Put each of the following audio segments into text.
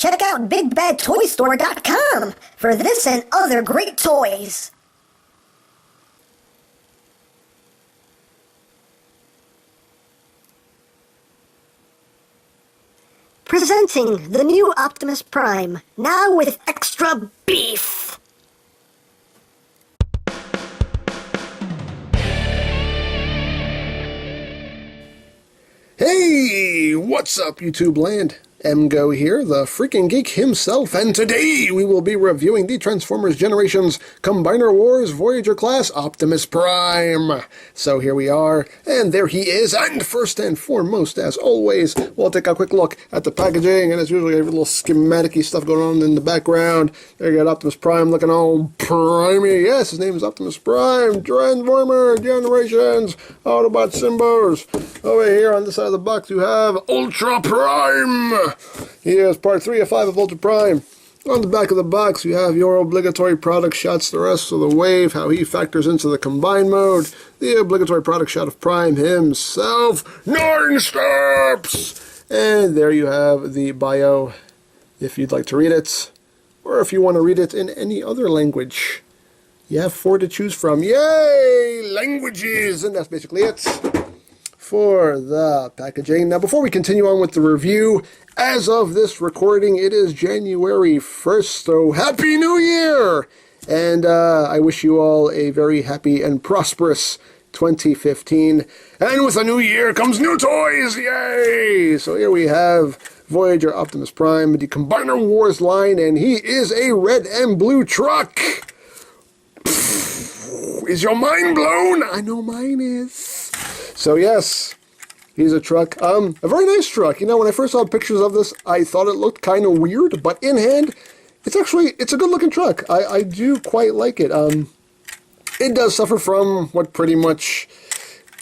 check out BigBadToyStore.com for this and other great toys. Presenting the new Optimus Prime, now with extra beef. Hey, what's up, YouTube land? EmGo here, the freaking geek himself, and today we will be reviewing the Transformers Generations Combiner Wars Voyager class Optimus Prime. So here we are, and there he is, and first and foremost, as always, we'll take a quick look at the packaging, and as usual, a little schematic-y stuff going on in the background. There you got Optimus Prime looking all primey. Yes, his name is Optimus Prime, Transformer Generations, Autobot symbols. Over here on the side of the box you have Ultra Prime. Here's part 3 of 5 of Ultra Prime. On the back of the box, you have your obligatory product shots, the rest of the wave, how he factors into the combine mode, the obligatory product shot of Prime himself, 9 steps! And there you have the bio, if you'd like to read it, or if you want to read it in any other language. You have 4 to choose from. Yay! Languages! And that's basically it for the packaging. Now, before we continue on with the review, as of this recording, it is January 1st, so Happy New Year! And I wish you all a very happy and prosperous 2015. And with a new year comes new toys! Yay! So here we have Voyager Optimus Prime, the Combiner Wars line, and he is a red and blue truck! Is your mind blown? I know mine is. So yes, he's a truck. A very nice truck. You know, when I first saw pictures of this, I thought it looked kind of weird, but in hand, it's a good looking truck. I do quite like it. It does suffer from what pretty much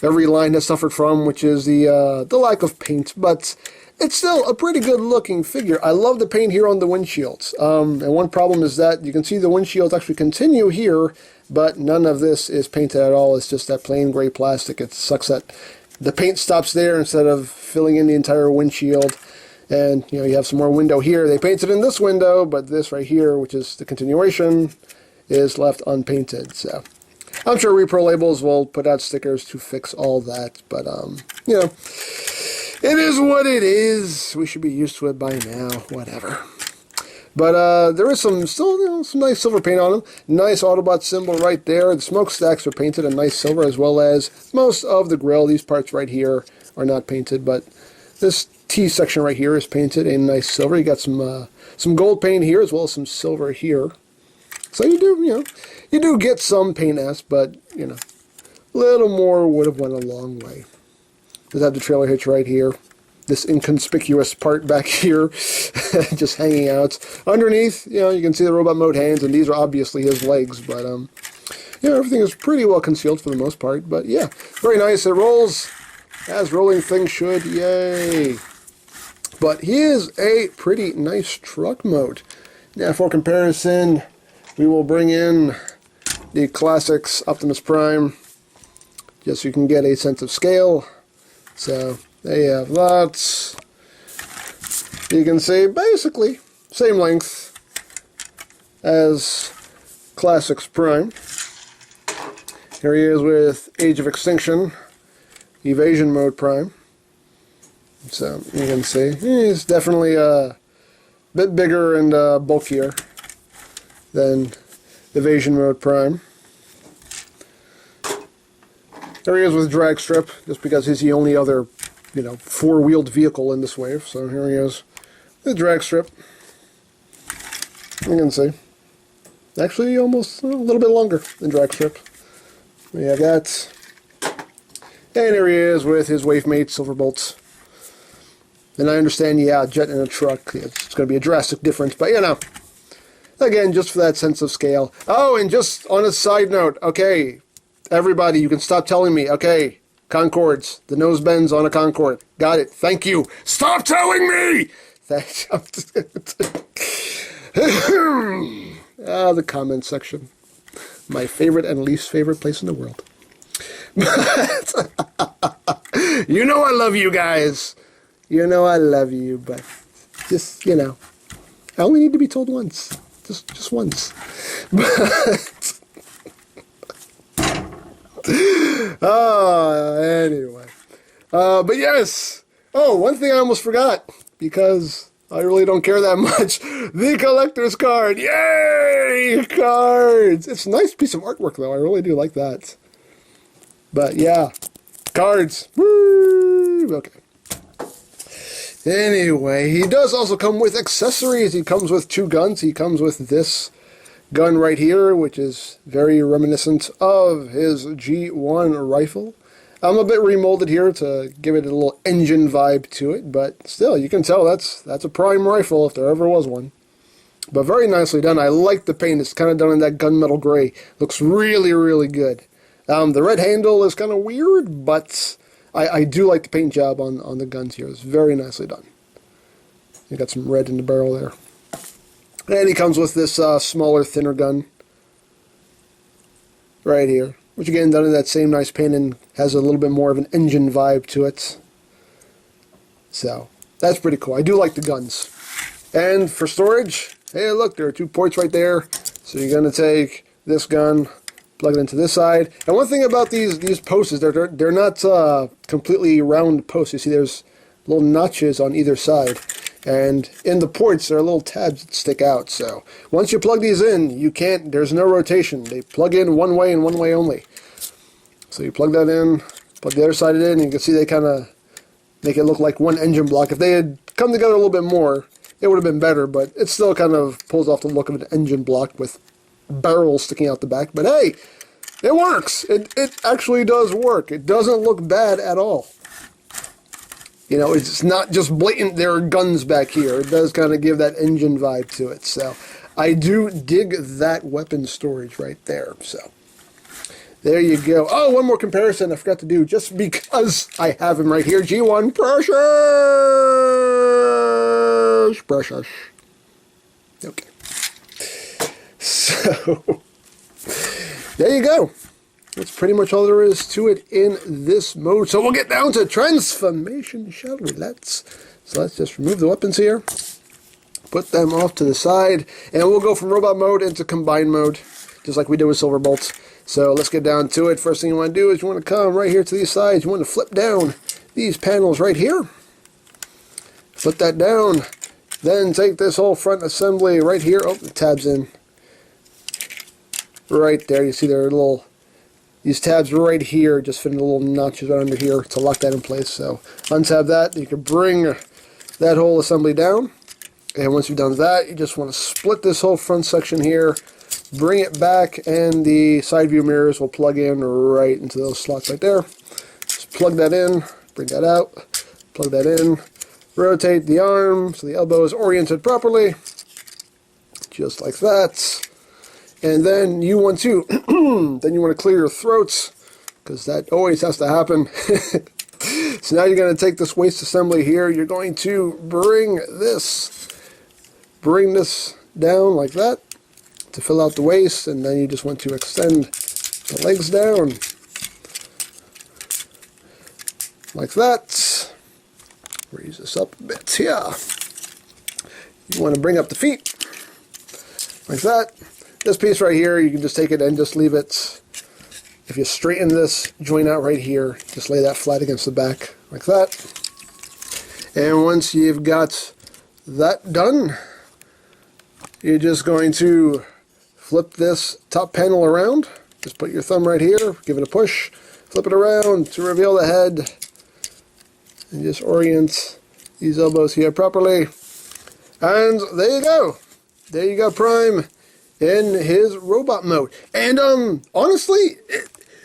every line has suffered from, which is the lack of paint, but it's still a pretty good looking figure. I love the paint here on the windshields. And one problem is that you can see the windshields actually continue here, but none of this is painted at all. It's just that plain gray plastic. It sucks that the paint stops there instead of filling in the entire windshield. And, you know, you have some more window here. They painted in this window, but this right here, which is the continuation, is left unpainted. So I'm sure Repro Labels will put out stickers to fix all that, but, you know, it is what it is. We should be used to it by now. Whatever. But there is some nice silver paint on them. Nice Autobot symbol right there. The smokestacks are painted a nice silver, as well as most of the grill. These parts right here are not painted, but this T section right here is painted in nice silver. You got some gold paint here, as well as some silver here. So you do get some paint-esque, but you know, a little more would have went a long way. Does have the trailer hitch right here. This inconspicuous part back here, just hanging out. Underneath, you know, you can see the robot mode hands, and these are obviously his legs, but, you know, everything is pretty well concealed for the most part, but yeah, very nice. It rolls as rolling things should, yay. But he is a pretty nice truck mode. Now, for comparison, we will bring in the Classics Optimus Prime, just so you can get a sense of scale. So there you have that. You can see basically same length as Classics Prime. Here he is with Age of Extinction, Evasion Mode Prime. So you can see he's definitely a bit bigger and bulkier than Evasion Mode Prime. There he is with Drag Strip, just because he's the only other, you know, four-wheeled vehicle in this wave. So here he is with Drag Strip. You can see. Actually, almost a little bit longer than Drag Strip. We have that. And here he is with his wave mate, Silverbolt. And I understand, yeah, jet in a truck, it's going to be a drastic difference, but you know, again, just for that sense of scale. Oh, and just on a side note, okay, everybody, you can stop telling me, okay, Concords, the nose bends on a Concorde. Got it, thank you. Stop telling me! Thanks. The comment section. My favorite and least favorite place in the world. You know I love you guys. You know I love you, but just, you know, I only need to be told once. Just once. Anyway. But yes. Oh, one thing I almost forgot, because I really don't care that much. The collector's card. Yay! Cards. It's a nice piece of artwork, though. I really do like that. But yeah. Cards. Woo! Okay. Anyway, he does also come with accessories. He comes with 2 guns. He comes with this gun right here, which is very reminiscent of his G1 rifle. I'm a bit remolded here to give it a little engine vibe to it, but still, you can tell that's a prime rifle if there ever was one. But very nicely done. I like the paint. It's kind of done in that gunmetal gray. Looks really, really good. The red handle is kind of weird, but I do like the paint job on the guns here. It's very nicely done. You got some red in the barrel there. And he comes with this smaller, thinner gun right here, which again done in that same nice paint and has a little bit more of an engine vibe to it. So that's pretty cool. I do like the guns. And for storage, hey, look, there are 2 ports right there. So you're going to take this gun, plug it into this side. And one thing about these posts is they're not completely round posts. You see there's little notches on either side. And in the ports, there are little tabs that stick out. So once you plug these in, there's no rotation. They plug in one way and one way only. So you plug that in, plug the other side in, and you can see they kind of make it look like one engine block. If they had come together a little bit more, it would have been better, but it still kind of pulls off the look of an engine block with barrels sticking out the back. But hey, it works. It actually does work. It doesn't look bad at all. You know, it's not just blatant, there are guns back here. It does kind of give that engine vibe to it. So I do dig that weapon storage right there. So there you go. Oh, one more comparison I forgot to do just because I have him right here. G1 Precious. Precious. Okay. So there you go. That's pretty much all there is to it in this mode. So we'll get down to transformation, shall we? So let's just remove the weapons here. Put them off to the side. And we'll go from robot mode into combined mode, just like we did with Silverbolt. So let's get down to it. First thing you want to do is you want to come right here to these sides. You want to flip down these panels right here. Flip that down. Then take this whole front assembly right here. Oh, the tab's in. Right there. You see there are these tabs right here just fit in the little notches right under here to lock that in place. So untab that. You can bring that whole assembly down. And once you've done that, you just want to split this whole front section here. Bring it back, and the side view mirrors will plug in right into those slots right there. Just plug that in, bring that out, plug that in, rotate the arm so the elbow is oriented properly, just like that. And then you want to, clear your throats, because that always has to happen. So now you're going to take this waist assembly here. You're going to bring this down like that to fill out the waist, and then you just want to extend the legs down like that. Raise this up a bit here. You want to bring up the feet like that. This piece right here, you can just take it and just leave it. If you straighten this joint out right here, just lay that flat against the back like that. And once you've got that done, you're just going to flip this top panel around. Just put your thumb right here, give it a push, flip it around to reveal the head, and just orient these elbows here properly. And there you go. There you go, Prime in his robot mode. And honestly,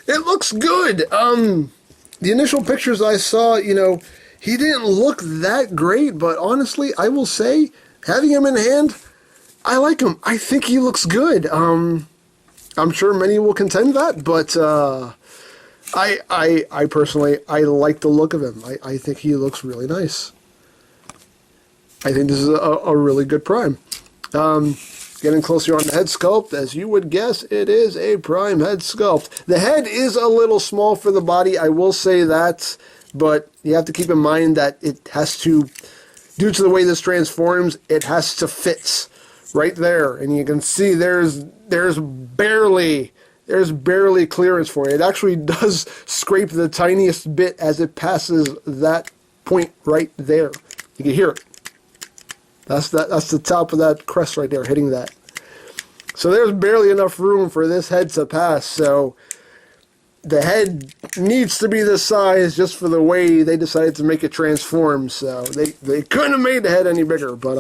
it looks good. The initial pictures I saw, he didn't look that great, but honestly, I will say, having him in hand, I like him. I think he looks good. I'm sure many will contend that, but I personally, I like the look of him. I think he looks really nice. I think this is a really good Prime. Getting closer on the head sculpt, as you would guess, it is a Prime head sculpt. The head is a little small for the body, I will say that, but you have to keep in mind that it has to due to the way this transforms, it has to fit right there. And you can see there's barely clearance for it. It actually does scrape the tiniest bit as it passes that point right there. You can hear it. That's the top of that crest right there, hitting that. So there's barely enough room for this head to pass. So the head needs to be this size just for the way they decided to make it transform. So they couldn't have made the head any bigger. But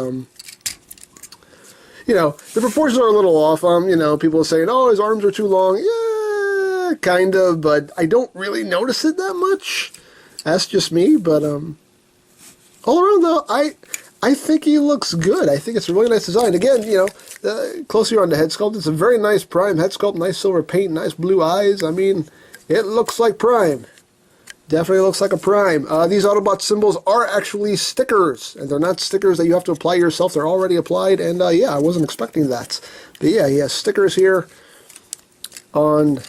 you know, the proportions are a little off. You know, people are saying, "Oh, his arms are too long." Yeah, kind of, but I don't really notice it that much. That's just me. But all around though, I think he looks good. I think it's a really nice design. Again, you know, closer on the head sculpt, it's a very nice Prime head sculpt, nice silver paint, nice blue eyes. I mean, it looks like Prime. Definitely looks like a Prime. These Autobot symbols are actually stickers, and they're not stickers that you have to apply yourself. They're already applied, and yeah, I wasn't expecting that. But yeah, he has stickers here on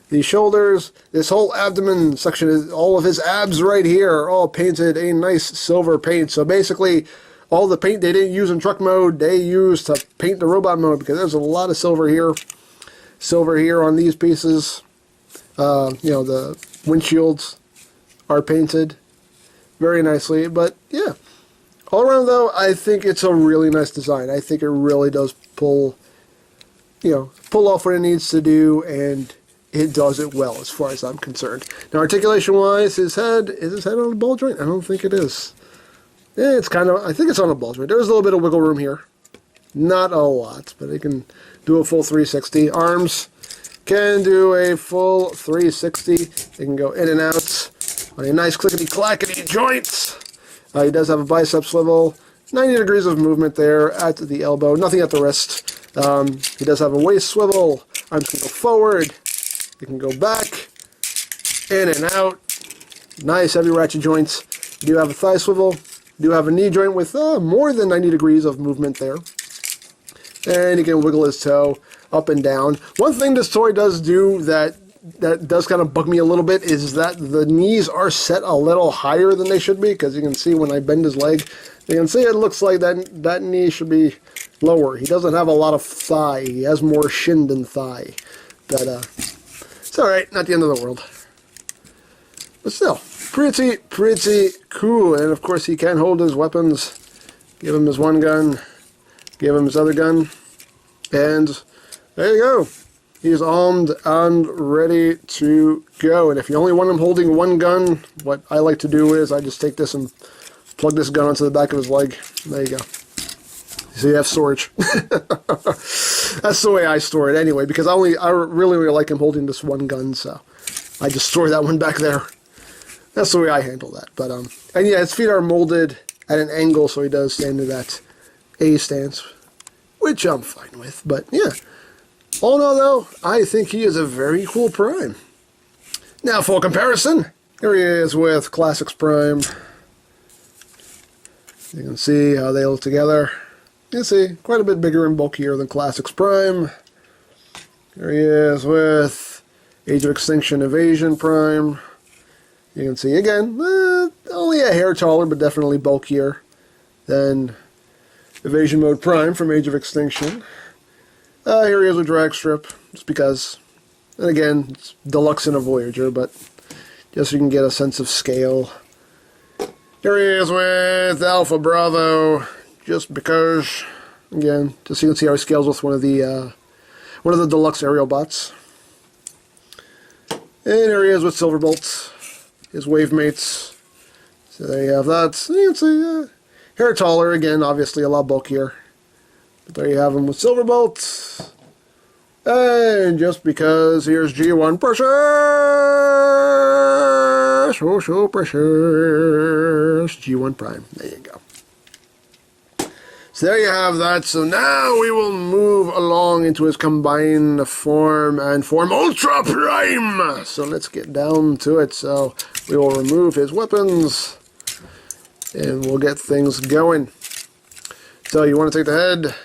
the shoulders. This whole abdomen section, is all of his abs right here are all painted a nice silver paint. So basically, all the paint they didn't use in truck mode, they used to paint the robot mode, because there's a lot of silver here. Silver here on these pieces. You know, the windshields are painted very nicely. But yeah, all around though, I think it's a really nice design. I think it really does pull off what it needs to do, and it does it well as far as I'm concerned. Now, articulation wise, is his head on a ball joint? I don't think it is. Yeah, it's kind of, I think it's on a ball joint. There's a little bit of wiggle room here. Not a lot, but it can do a full 360. Arms can do a full 360. It can go in and out on a nice clickety-clackety joint. He does have a bicep swivel. 90 degrees of movement there at the elbow. Nothing at the wrist. He does have a waist swivel. Arms can go forward. It can go back. In and out. Nice heavy ratchet joints. You do have a thigh swivel. You do have a knee joint with more than 90 degrees of movement there. And he can wiggle his toe up and down. One thing this toy does do that does kind of bug me a little bit is that the knees are set a little higher than they should be, because you can see when I bend his leg, you can see it looks like that knee should be lower. He doesn't have a lot of thigh. He has more shin than thigh. But it's alright, not the end of the world. But still, pretty cool. And of course he can hold his weapons. Give him his one gun. Give him his other gun. And there you go. He's armed and ready to go. And if you only want him holding one gun, what I like to do is I just take this and plug this gun onto the back of his leg. There you go. So you have storage. That's the way I store it anyway, because I really like him holding this one gun, so I just store that one back there. That's the way I handle that. But and yeah, his feet are molded at an angle, so he does stand in that A stance, which I'm fine with. But yeah, all in all though, I think he is a very cool Prime. Now for comparison, here he is with Classics Prime. You can see how they look together. You can see quite a bit bigger and bulkier than Classics Prime. Here he is with Age of Extinction Evasion Prime. You can see again, only a hair taller, but definitely bulkier than Evasion Mode Prime from Age of Extinction. Here he is with Drag Strip, just because. And again, it's deluxe in a Voyager, but just so you can get a sense of scale. Here he is with Alpha Bravo, just because. Again, just so you can see how he scales with one of the deluxe aerial bots. And here he is with Silverbolt, his wave mates. So there you have that. So you can see hair taller, again, obviously a lot bulkier. But there you have him with Silverbolt. And just because, here's G1 Precious! So precious! G1 Prime. There you go. So there you have that. So now we will move along into his combined form and form Ultra Prime! So let's get down to it. So we will remove his weapons and we'll get things going. So you want to take the head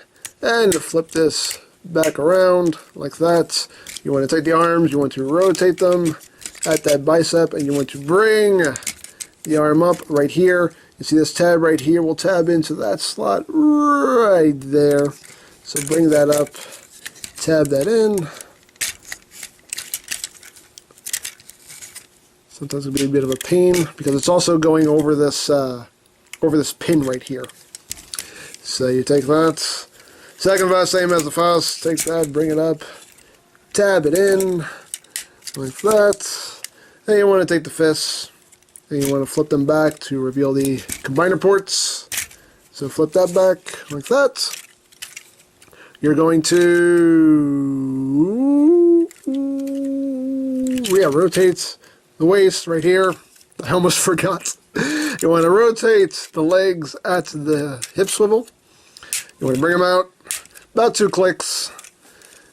and flip this back around like that. You want to take the arms, you want to rotate them at that bicep, and you want to bring the arm up right here. You see this tab right here will tab into that slot right there. So bring that up, tab that in. Sometimes it'll be a bit of a pain because it's also going over this pin right here. So you take that, second verse, same as the first, take that, bring it up, tab it in, like that. Then you want to take the fists, and you want to flip them back to reveal the combiner ports. So flip that back, like that. You're going to, rotate the waist right here. I almost forgot. You want to rotate the legs at the hip swivel. You want to bring them out about 2 clicks.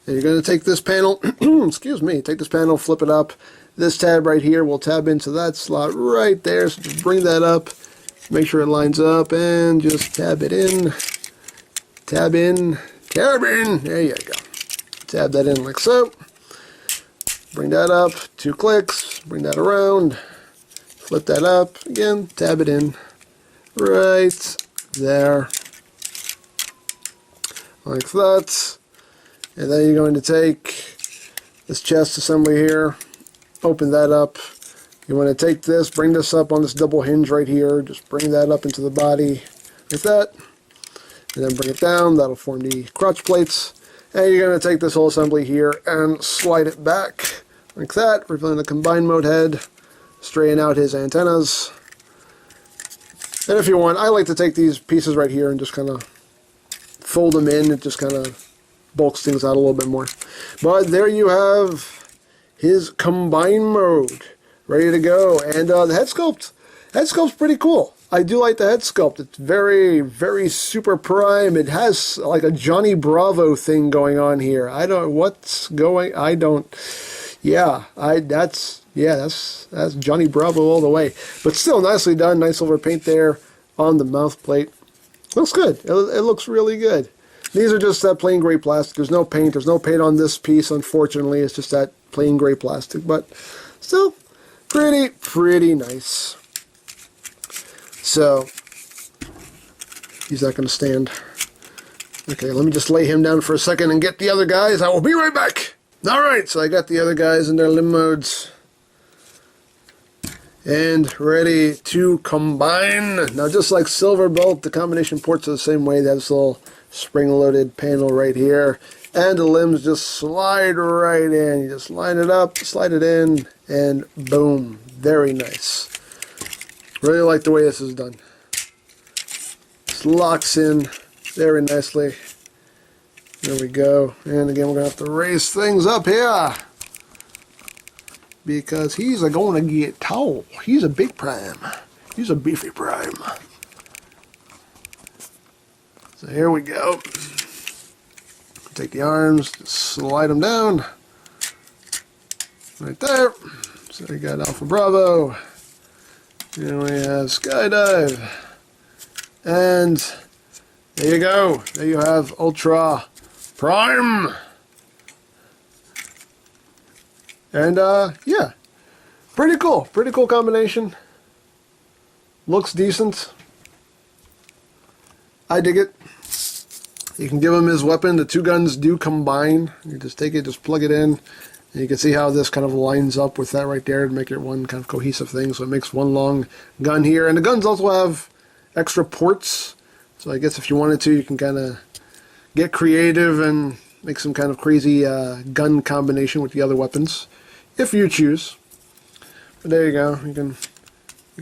And you're going to take this panel, excuse me, take this panel, flip it up. This tab right here will tab into that slot right there. So just bring that up, make sure it lines up, and just tab it in. Tab in, tab in. There you go. Tab that in like so. Bring that up, 2 clicks, bring that around, flip that up, again, tab it in, right there, like that. And then you're going to take this chest assembly here, open that up. You want to take this, bring this up on this double hinge right here, just bring that up into the body, like that, and then bring it down. That'll form the crotch plates. And you're going to take this whole assembly here and slide it back, like that, revealing the combined mode head, straighten out his antennas. And if you want, I like to take these pieces right here and just kind of fold them in. It just kind of bulks things out a little bit more. But there you have his combined mode, ready to go. And the head sculpt's pretty cool. I do like the head sculpt. It's very, very super prime. It has like a Johnny Bravo thing going on here. That's Johnny Bravo all the way. But still nicely done, nice silver paint there on the mouth plate. Looks good. It looks really good. These are just that plain gray plastic. There's no paint. There's no paint on this piece, unfortunately. It's just that plain gray plastic, but still pretty nice. So he's not going to stand. Okay, let me just lay him down for a second and get the other guys. I will be right back. Alright, so I got the other guys in their limb modes and ready to combine. Now, just like Silverbolt, the combination ports are the same way. They have this little spring-loaded panel right here, and the limbs just slide right in. You just line it up, slide it in, and boom. Very nice. Really like the way this is done. This locks in very nicely. There we go. And again, we're going to have to raise things up here, because he's going to get tall. He's a big prime. He's a beefy prime. So here we go. Take the arms, just slide them down. Right there. So we got Alpha Bravo. And we have Skydive. And there you go. There you have Ultra Prime. And yeah, pretty cool. Pretty cool combination. Looks decent. I dig it. You can give him his weapon. The two guns do combine. You just take it, just plug it in. And you can see how this kind of lines up with that right there to make it one kind of cohesive thing. So it makes one long gun here. And the guns also have extra ports. So I guess if you wanted to, you can kind of get creative and make some kind of crazy gun combination with the other weapons, if you choose. But there you go. You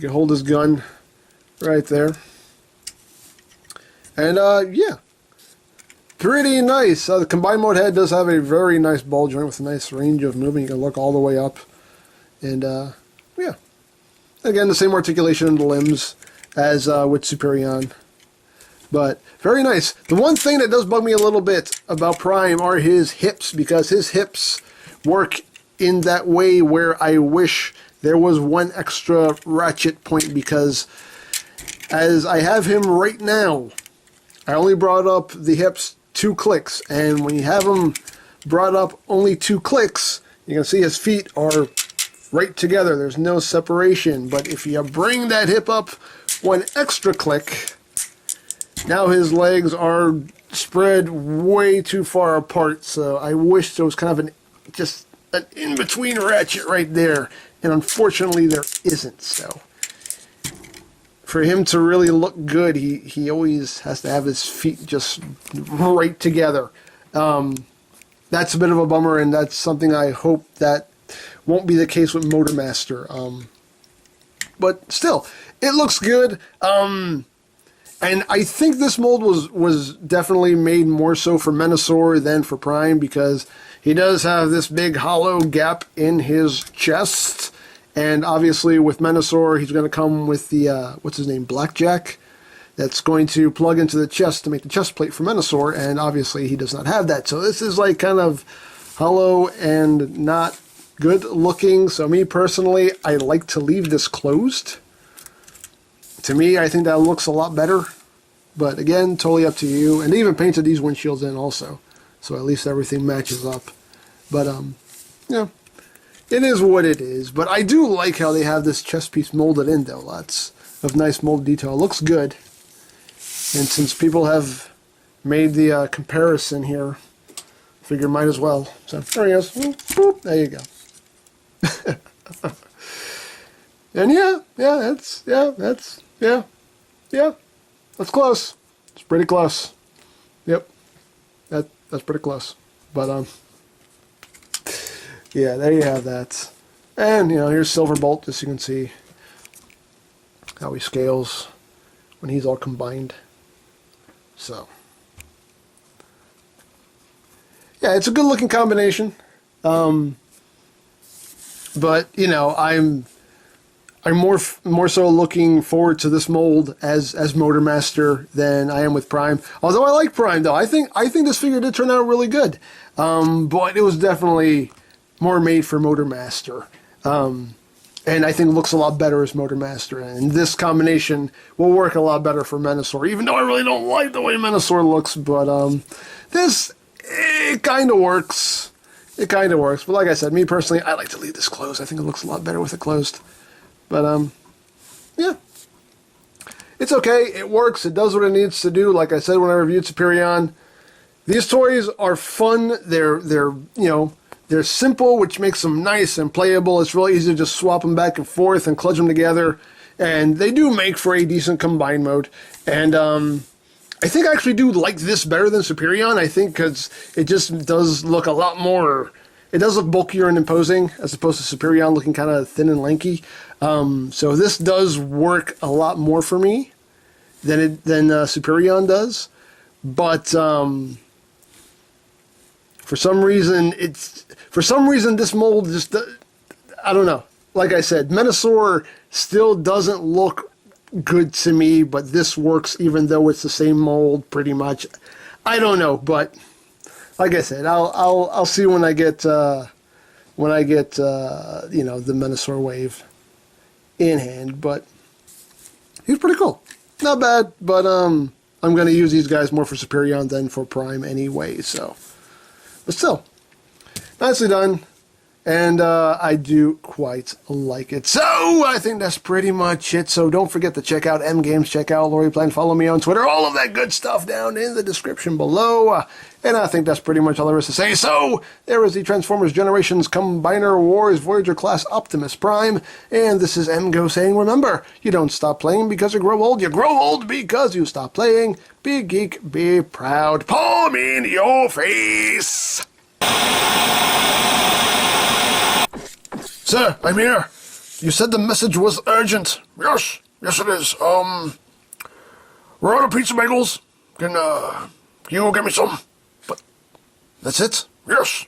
can hold his gun right there. And yeah, pretty nice. The combined mode head does have a very nice ball joint with a nice range of movement. You can look all the way up. And yeah, again, the same articulation in the limbs as with Superion. But very nice. The one thing that does bug me a little bit about Prime are his hips, because his hips work in that way where I wish there was one extra ratchet point, because as I have him right now, I only brought up the hips 2 clicks, and when you have him brought up only 2 clicks, you can see his feet are right together. There's no separation. But if you bring that hip up one extra click, now his legs are spread way too far apart, so I wish there was kind of just an in-between ratchet right there, and unfortunately there isn't. So for him to really look good, he always has to have his feet just right together. That's a bit of a bummer, and that's something I hope that won't be the case with Motormaster. But still, it looks good. And I think this mold was definitely made more so for Menasor than for Prime, because he does have this big hollow gap in his chest. And obviously with Menasor, he's going to come with the, what's his name, Blackjack, that's going to plug into the chest to make the chest plate for Menasor, and obviously he does not have that. So this is like kind of hollow and not good looking. So me personally, I like to leave this closed. To me, I think that looks a lot better. But again, totally up to you. And they even painted these windshields in also, so at least everything matches up. But yeah, it is what it is. But I do like how they have this chest piece molded in, though. Lots of nice molded detail. It looks good. And since people have made the comparison here, I figure might as well. So there he is. Boop, there you go. And that's close. It's pretty close. Yep, that's pretty close. But yeah, there you have that. And here's Silverbolt, just so you can see how he scales when he's all combined. So yeah, it's a good looking combination. But I'm more so looking forward to this mold as Motormaster than I am with Prime. Although I like Prime, though. I think this figure did turn out really good. But it was definitely more made for Motormaster. And I think it looks a lot better as Motormaster. And this combination will work a lot better for Menasor, even though I really don't like the way Menasor looks. But it kind of works. It kind of works. But like I said, me personally, I like to leave this closed. I think it looks a lot better with it closed. But, yeah. It's okay. It works. It does what it needs to do. Like I said when I reviewed Superion, these toys are fun. They're simple, which makes them nice and playable. It's really easy to just swap them back and forth and kludge them together. And they do make for a decent combined mode. And, I think I actually do like this better than Superion. I think because it just does look a lot more... It does look bulkier and imposing, as opposed to Superion looking kind of thin and lanky. So this does work a lot more for me than Superion does. But for some reason, this mold just, I don't know. Like I said, Menasor still doesn't look good to me, but this works even though it's the same mold pretty much. I don't know, but like I said, I'll see when I get the Menasor wave in hand. But he's pretty cool, not bad. But I'm gonna use these guys more for Superion than for Prime anyway. So, but still, nicely done. And I do quite like it. So I think that's pretty much it. So don't forget to check out EmGames, check out Lori Plan, follow me on Twitter, all of that good stuff down in the description below. And I think that's pretty much all there is to say. So there is the Transformers Generations Combiner Wars Voyager Class Optimus Prime. And this is EmGo saying, remember, you don't stop playing because you grow old. You grow old because you stop playing. Be geek, be proud. Palm in your face. Sir, I'm here. You said the message was urgent. Yes, it is. We're out of pizza bagels. Can you go get me some? But that's it? Yes.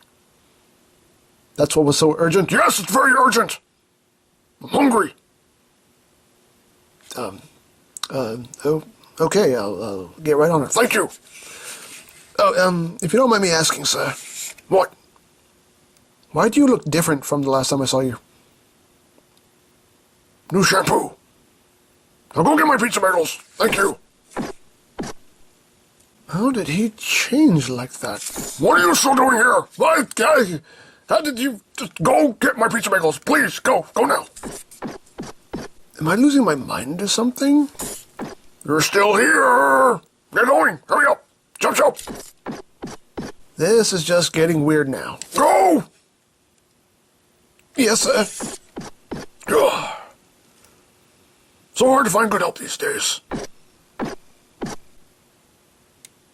That's what was so urgent? Yes, it's very urgent. I'm hungry. Okay, I'll get right on it. Thank you. Oh, if you don't mind me asking, sir. What? Why do you look different from the last time I saw you? New shampoo. I'll go get my pizza bagels. Thank you. How did he change like that? What are you still doing here? What? How did you just go get my pizza bagels? Please, go. Go now. Am I losing my mind to something? You're still here! Get going! Hurry up! Jump, jump! This is just getting weird now. Go! Yes, sir. Ugh. So hard to find good help these days.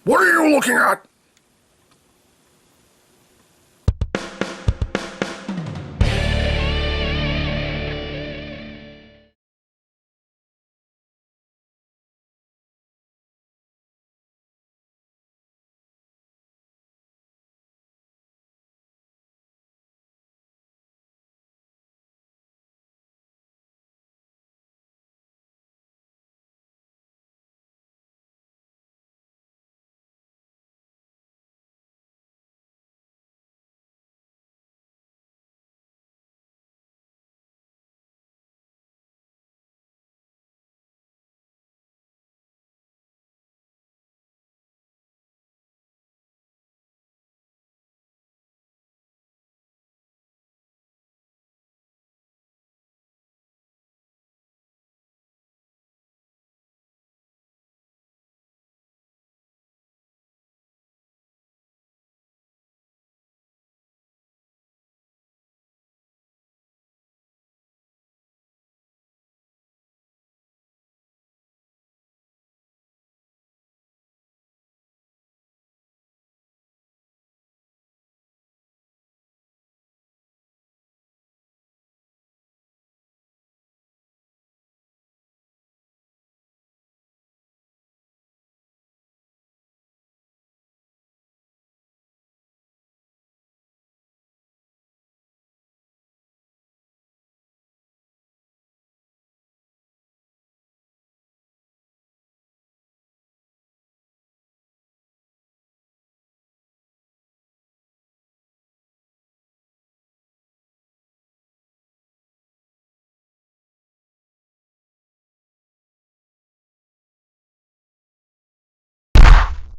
What are you looking at?